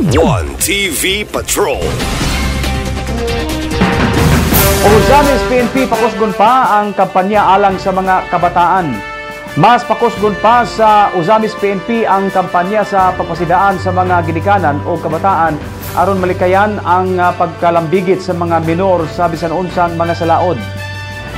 One TV Patrol. Usamis PNP pakusgon pa ang kampanya alang sa mga kabataan. Mas pakusgon pa sa Usamis PNP ang kampanya sa pagpasidaan sa mga ginikanan o kabataan aron malikayan ang pagkalambigit sa mga minor sa bisan unsang mga salaod.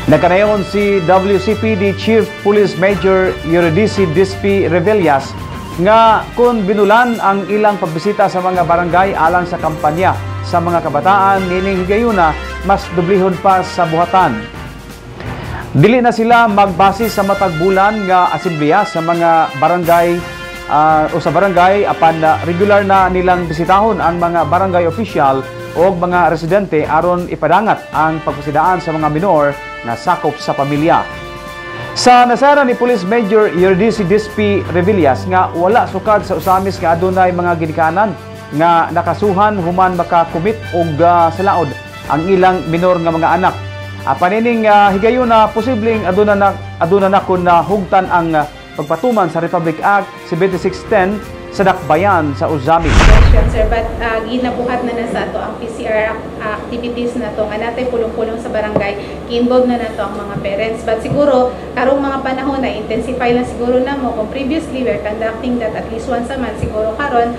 Nagkanayon si WCPD Chief Police Major Eurydice Dispi Revellas nga kung binulan ang ilang pagbisita sa mga barangay alang sa kampanya sa mga kabataan, nining higayuna mas dublihon pa sa buhatan. Dili na sila magbase sa matag bulan nga asemblea sa mga barangay o sa barangay apan regular na nilang bisitahon ang mga barangay official o mga residente aron ipadangat ang pagpasidaan sa mga minor na sakop sa pamilya. Sa nasara ni Police Major Eurydice Dispi Revellas nga wala sukad sa Usamis nga adunay mga ginikanan nga nakasuhan human makakumit og salaod ang ilang minor nga mga anak. Panining higayon na posibleng aduna na kun hugtan ang pagpatuman sa Republic Act 7610 sa dakbayan sa Usamis. Sir, but ginabuhat na sa ato ang PCR activities na to nga natay pulong-pulong sa barangay, involved na nato ang mga parents. But siguro karong mga panahon na intensify lang siguro na mo kung previously we're conducting that at least once a month, siguro karon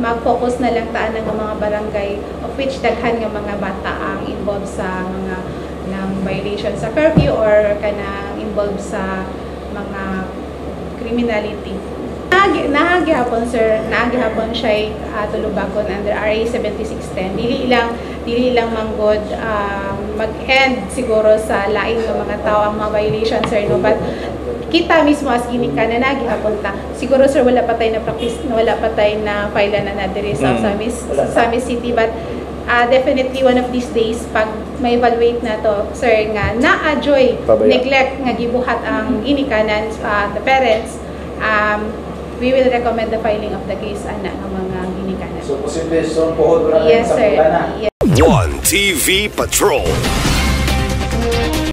mag-focus na lang taan ng mga barangay of which daghan nga mga bata ang involved sa mga ng violation sa curfew or kanang involved sa mga criminality. Nahagihapon sir, nahagihapon siya tulubagon under RA 7610. Dili lang manggod mag-end siguro sa laing ng mga tao ang mga violation sir, no, but kita mismo as ginikanan nagihapon ta. Siguro sir wala pa tayo na practice, wala pa tayo na file na diri sa Usamis City, but definitely one of these days pag may evaluate na to sir nga na-adjoy neglect nga gibuhat ang ginikanan the parents, we will recommend the filing of the case ana ng mga ginikanan. So posible so pohod ra yes, sa sir. pagana. Yes. One TV Patrol.